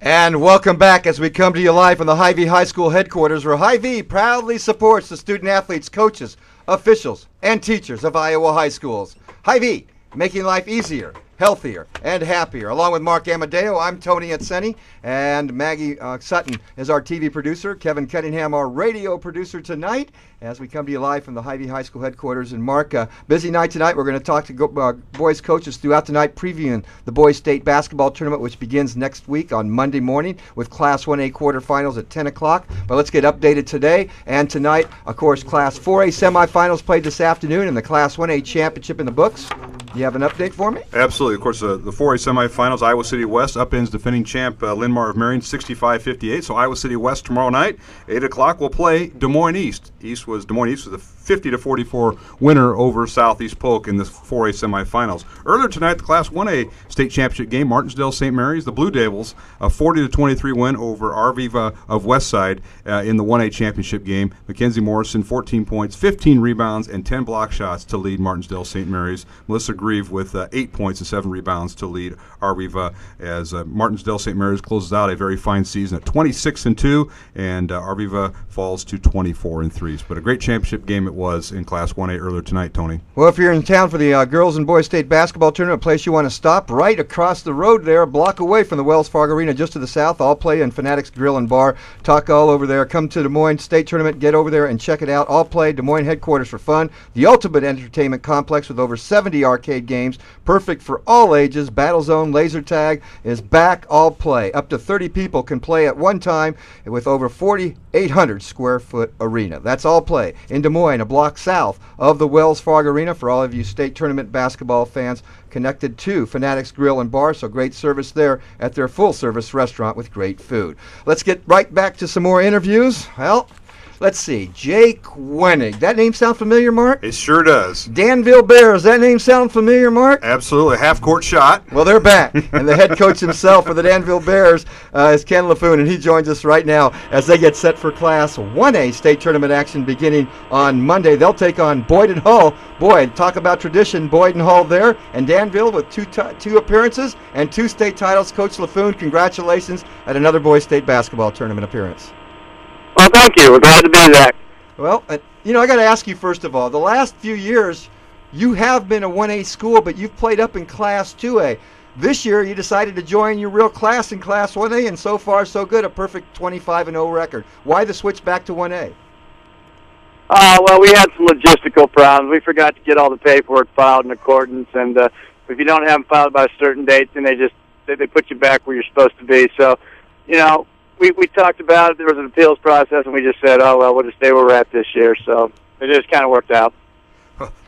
And welcome back as we come to you live from the Hy-Vee High School headquarters, where Hy-Vee proudly supports the student-athletes, coaches, officials, and teachers of Iowa high schools. Hy-Vee, making life easier, healthier, and happier. Along with Mark Amadeo, I'm Tony Etseni, and Maggie Sutton is our TV producer, Kevin Cunningham, our radio producer tonight, as we come to you live from the Hy-Vee High School headquarters. And Mark, busy night tonight. We're going to talk to boys coaches throughout the night, previewing the boys state basketball tournament, which begins next week on Monday morning with Class 1A quarterfinals at 10 o'clock. But let's get updated today and tonight. Of course, Class 4A semifinals played this afternoon, and the Class 1A championship in the books. Do you have an update for me? Absolutely. Of course, the 4A semifinals, Iowa City West upends defending champ Linn-Mar of Marion 65-58. So Iowa City West tomorrow night, 8 o'clock, will play Des Moines East. Des Moines East was a 50-44 winner over Southeast Polk in the 4A semifinals. Earlier tonight, the Class 1A state championship game, Martinsdale St. Mary's, the Blue Devils, a 40-23 win over Arviva of Westside in the 1A championship game. Mackenzie Morrison, 14 points, 15 rebounds, and 10 block shots to lead Martinsdale St. Mary's. Melissa Grieve with 8 points and 7 rebounds to lead Arviva, as Martinsdale St. Mary's closes out a very fine season at 26-2, and Arviva falls to 24-3. But a great championship game it was in Class 1A earlier tonight, Tony. Well, if you're in town for the girls and boys state basketball tournament, a place you want to stop, right across the road there, a block away from the Wells Fargo Arena, just to the south, All Play and Fanatics Grill and Bar. Talk all over there. Come to Des Moines State Tournament. Get over there and check it out. All Play, Des Moines headquarters for fun. The ultimate entertainment complex with over 70 arcade games, perfect for all ages. Battle Zone, laser tag is back. All Play. Up to 30 people can play at one time with over 4,800 square foot arena. That's All Play in Des Moines, a block south of the Wells Fargo Arena. For all of you state tournament basketball fans, connected to Fanatics Grill and Bar, so great service there at their full-service restaurant with great food. Let's get right back to some more interviews. Well, let's see. Jake Wenig. That name sound familiar, Mark? It sure does. Danville Bears. That name sound familiar, Mark? Absolutely. Half-court shot. Well, they're back. And the head coach himself for the Danville Bears is Ken Lafoon, and he joins us right now as they get set for Class 1A state tournament action beginning on Monday. They'll take on Boyd and Hull. Boy, talk about tradition. Boyd and Hull there, and Danville with two appearances and 2 state titles. Coach Lafoon, congratulations at another boys state basketball tournament appearance. Well, thank you. We're glad to be back. Well, I got to ask you first of all, the last few years, you have been a 1A school, but you've played up in Class 2A. This year, you decided to join your real class in Class 1A, and so far, so good, a perfect 25-0 record. Why the switch back to 1A? Well, we had some logistical problems. We forgot to get all the paperwork filed in accordance, and if you don't have them filed by a certain date, then they put you back where you're supposed to be. So, we talked about it. There was an appeals process, and we just said, oh, well, we'll just stay where we're at this year. So it just kind of worked out.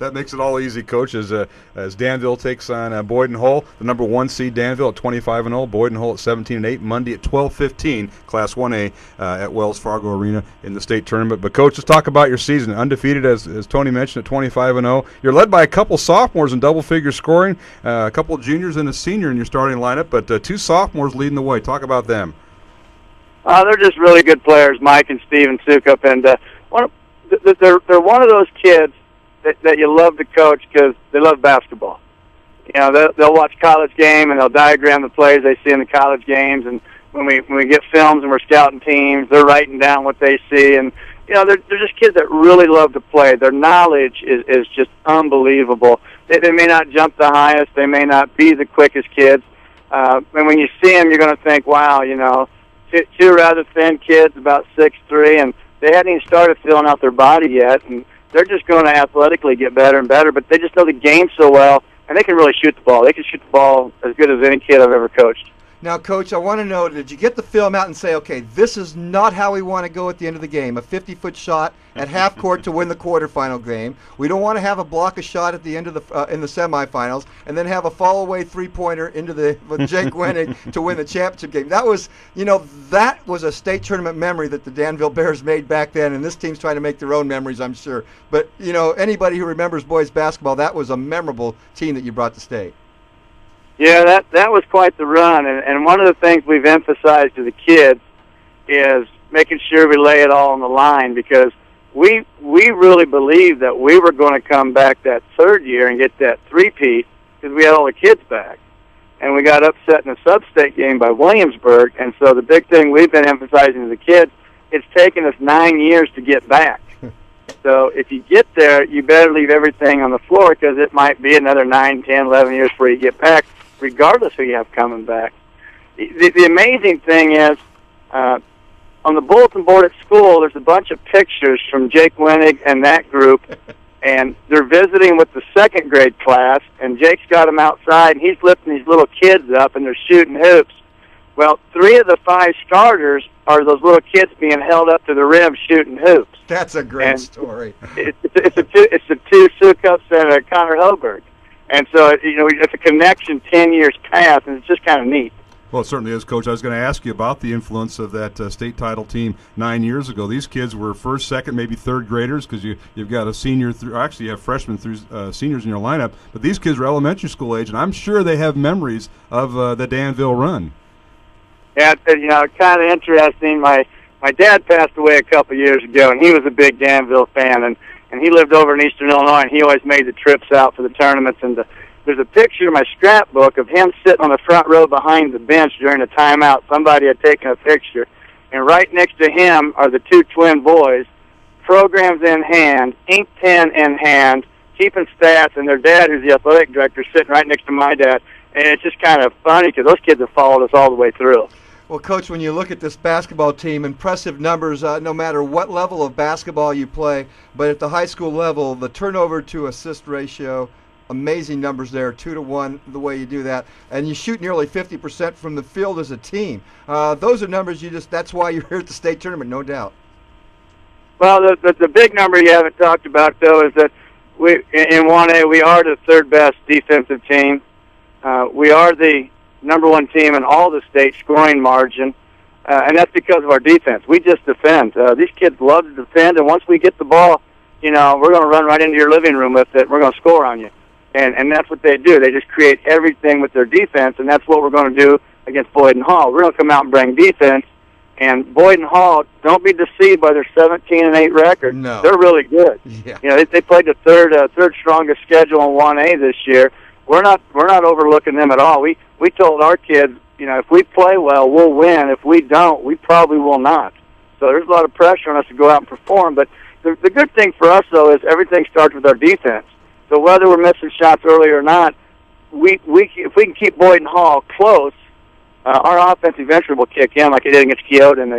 That makes it all easy, Coach, as Danville takes on Boyd and Hull, the number 1 seed Danville at 25-0, Boyd and Hull at 17-8, Monday at 12:15, Class 1A at Wells Fargo Arena in the state tournament. But, Coach, let's talk about your season. Undefeated, as Tony mentioned, at 25-0. You're led by a couple sophomores in double-figure scoring, a couple juniors and a senior in your starting lineup, but 2 sophomores leading the way. Talk about them. They're just really good players, Mike and Steven Sukup, and they're one of those kids that you love to coach because they love basketball. They'll watch college game and they'll diagram the plays they see in the college games, and when we get films and we're scouting teams, they're writing down what they see, and they're just kids that really love to play. Their knowledge is just unbelievable. They may not jump the highest, they may not be the quickest kids, and when you see them, you're going to think, wow, two rather thin kids, about 6'3", and they hadn't even started filling out their body yet, and they're just going to athletically get better and better, but they just know the game so well, and they can really shoot the ball. They can shoot the ball as good as any kid I've ever coached. Now, Coach, I want to know, did you get the film out and say, okay, this is not how we want to go at the end of the game, a 50-foot shot at half court to win the quarterfinal game. We don't want to have a block a shot at the end of the in the semifinals and then have a fall-away three-pointer into with Jake Wenig to win the championship game. That was, that was a state tournament memory that the Danville Bears made back then, and this team's trying to make their own memories, I'm sure. But, anybody who remembers boys basketball, that was a memorable team that you brought to state. Yeah, that was quite the run, and one of the things we've emphasized to the kids is making sure we lay it all on the line, because we really believed that we were going to come back that third year and get that three-peat because we had all the kids back. and we got upset in a sub-state game by Williamsburg. And so the big thing we've been emphasizing to the kids, it's taken us 9 years to get back. So if you get there, you better leave everything on the floor, because it might be another 9, 10, 11 years before you get back, regardless who you have coming back. The amazing thing is, on the bulletin board at school, there's a bunch of pictures from Jake Winnig and that group, and they're visiting with the second grade class, and Jake's got them outside, and he's lifting these little kids up, and they're shooting hoops. Well, 3 of the 5 starters are those little kids being held up to the rim shooting hoops. That's a great story. It's the two Sukups and Connor Hoberg. And so, it's a connection 10 years past, and it's just kind of neat. Well, it certainly is, Coach. I was going to ask you about the influence of that state title team 9 years ago. These kids were first, second, maybe third graders, because you've got a senior through. Actually, you have freshmen through seniors in your lineup. But these kids are elementary school age, and I'm sure they have memories of the Danville run. Yeah, kind of interesting. My dad passed away a couple years ago, and he was a big Danville fan, and he lived over in Eastern Illinois, and he always made the trips out for the tournaments. And there's a picture in my scrapbook of him sitting on the front row behind the bench during a timeout. Somebody had taken a picture, and right next to him are the 2 twin boys, programs in hand, ink pen in hand, keeping stats, and their dad, who's the athletic director, sitting right next to my dad. And it's just kind of funny, because those kids have followed us all the way through. Well, Coach, when you look at this basketball team, impressive numbers no matter what level of basketball you play, but at the high school level, the turnover to assist ratio, amazing numbers there, 2 to 1, the way you do that. And you shoot nearly 50% from the field as a team. Those are numbers that's why you're here at the state tournament, no doubt. Well, the big number you haven't talked about, though, is that in 1A, we are the 3rd best defensive team. We are the number 1 team in all the state scoring margin, and that's because of our defense. We just defend. These kids love to defend, and once we get the ball, we're going to run right into your living room with it. We're going to score on you. And that's what they do. They just create everything with their defense, and that's what we're going to do against Boyden Hall. We're going to come out and bring defense, and Boyden Hall, don't be deceived by their 17-8 record. No. They're really good. Yeah. They played the third strongest schedule in 1A this year. We're not overlooking them at all. We told our kids, if we play well, we'll win. If we don't, we probably will not. So there's a lot of pressure on us to go out and perform. But the good thing for us, though, is everything starts with our defense. So whether we're missing shots early or not, if we can keep Boyden Hall close, our offense eventually will kick in like it did against Keota in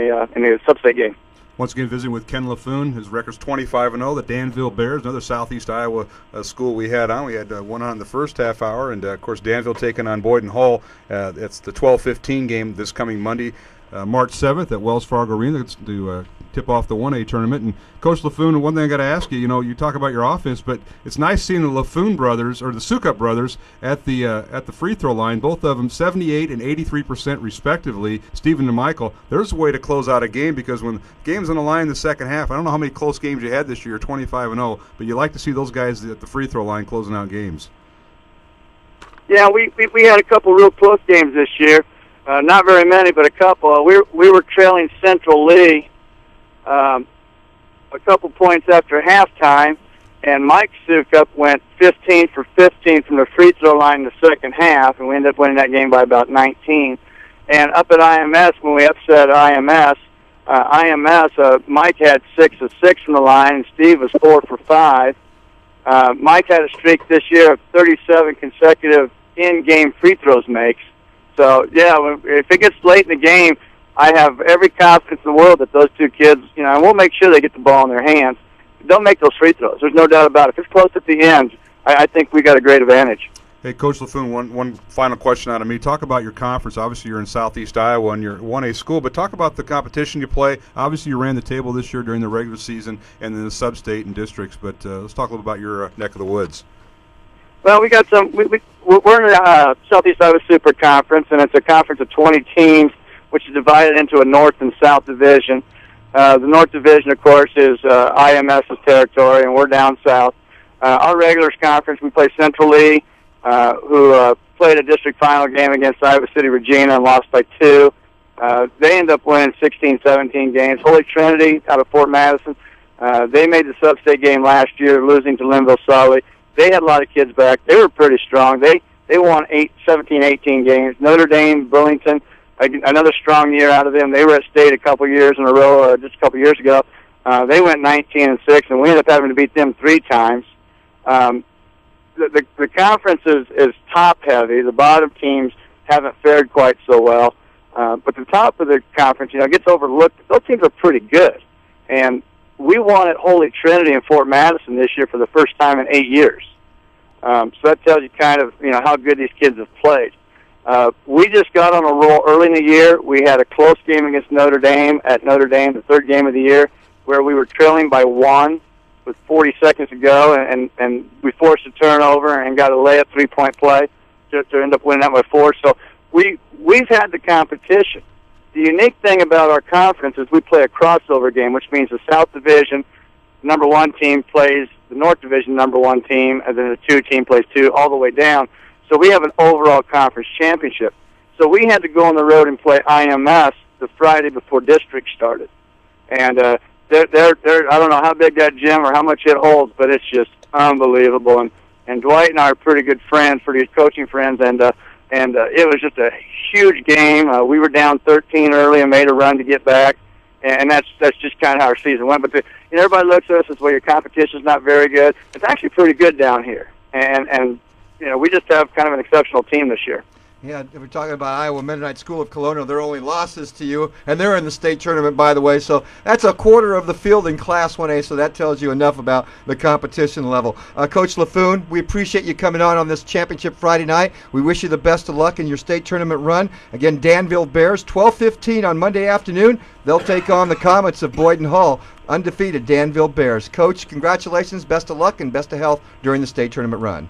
the sub-state game. Once again, visiting with Ken Lafoon. His record's 25-0. The Danville Bears, another Southeast Iowa school we had on. We had one on the first half hour, and of course Danville taking on Boyden Hall. It's the 12-15 game this coming Monday, March 7th at Wells Fargo Arena to tip off the 1A tournament. And Coach Lafoon, one thing I got to ask you, you talk about your offense, but it's nice seeing the Lafoon brothers, or the Sukup brothers, at the free throw line. Both of them 78 and 83% respectively. Stephen and Michael. There's a way to close out a game, because when games on the line in the second half, I don't know how many close games you had this year, 25-0, but you like to see those guys at the free throw line closing out games. Yeah, we had a couple real close games this year. Not very many, but a couple. We were trailing Central Lee a couple points after halftime, and Mike Sukup went 15 for 15 from the free throw line in the second half, and we ended up winning that game by about 19. And up at IMS, when we upset IMS, Mike had 6 of 6 from the line, and Steve was 4 for 5. Mike had a streak this year of 37 consecutive in-game free throws makes. So, yeah, if it gets late in the game, I have every confidence in the world that those 2 kids, and we'll make sure they get the ball in their hands. Don't make those free throws. There's no doubt about it. If it's close at the end, I think we got a great advantage. Hey, Coach Lafoon, one final question out of me. Talk about your conference. Obviously, you're in Southeast Iowa and you're 1A school, but talk about the competition you play. Obviously, you ran the table this year during the regular season and in the sub-state and districts, but let's talk a little about your neck of the woods. Well, we got some. We're in the Southeast Iowa Super Conference, and it's a conference of 20 teams, which is divided into a North and South division. The North division, of course, is IMS's territory, and we're down south. Our regulars conference, we play Central Lee, who played a district final game against Iowa City Regina and lost by 2. They ended up winning 16-17 games. Holy Trinity out of Fort Madison, they made the sub-state game last year, losing to Linville Sully. They had a lot of kids back. They were pretty strong. They They won 17, 18 games. Notre Dame, Burlington, another strong year out of them. They were at state a couple years in a row, just a couple years ago. They went 19-6, and we ended up having to beat them 3 times. The conference is top-heavy. The bottom teams haven't fared quite so well. But the top of the conference, gets overlooked. Those teams are pretty good. And we won at Holy Trinity in Fort Madison this year for the first time in 8 years. So that tells you kind of, how good these kids have played. We just got on a roll early in the year. We had a close game against Notre Dame at Notre Dame, the 3rd game of the year, where we were trailing by 1 with 40 seconds to go, and we forced a turnover and got a layup 3-point play to end up winning that by 4. So we've had the competition. The unique thing about our conference is we play a crossover game, which means the South Division number 1 team plays the North Division number 1 team, and then the 2 team plays 2 all the way down. So we have an overall conference championship. So we had to go on the road and play IMS the Friday before district started. And they're I don't know how big that gym or how much it holds, but it's just unbelievable. And Dwight and I are pretty good friends, pretty good coaching friends, and it was just a huge game. We were down 13 early and made a run to get back, and that's just kind of how our season went. But everybody looks at us as, well, your competition's not very good. It's actually pretty good down here, and we just have kind of an exceptional team this year. Yeah, we're talking about Iowa Mennonite School of Kelowna. Their only losses to you, and they're in the state tournament, by the way. So that's a quarter of the field in Class 1A, so that tells you enough about the competition level. Coach Lafoon, we appreciate you coming on this championship Friday night. We wish you the best of luck in your state tournament run. Again, Danville Bears, 12:15 on Monday afternoon. They'll take on the Comets of Boyden Hull. Undefeated Danville Bears. Coach, congratulations, best of luck, and best of health during the state tournament run.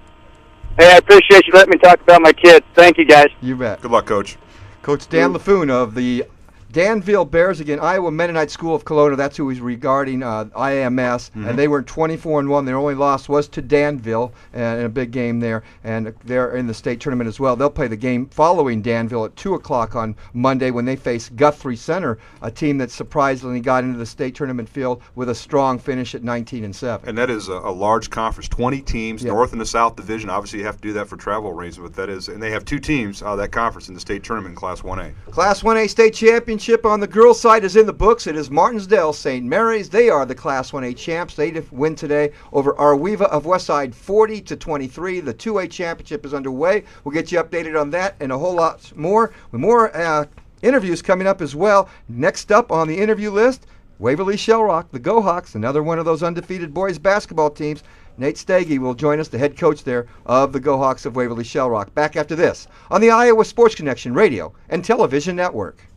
Hey, I appreciate you letting me talk about my kids. Thank you, guys. You bet. Good luck, Coach. Coach Dan Lafoon of the Danville Bears, again, Iowa Mennonite School of Kelowna. That's who he's regarding IMS, and they were 24-1. Their only loss was to Danville in a big game there, and they're in the state tournament as well. They'll play the game following Danville at 2 o'clock on Monday when they face Guthrie Center, a team that surprisingly got into the state tournament field with a strong finish at 19-7. And that is a large conference, 20 teams, Yep. North and the South Division. Obviously, you have to do that for travel arrangements, but that is, and they have 2 teams out of that conference in the state tournament in Class 1A. Class 1A state championship on the girls' side is in the books. It is Martinsdale St. Mary's. They are the Class 1A champs. They win today over Arweva of Westside 40-23. The 2A championship is underway. We'll get you updated on that and a whole lot more. With more interviews coming up as well. Next up on the interview list, Waverly Shell Rock, the Go Hawks, another one of those undefeated boys basketball teams. Nate Staggy will join us, the head coach there of the Go Hawks of Waverly Shell Rock. Back after this on the Iowa Sports Connection radio and television network.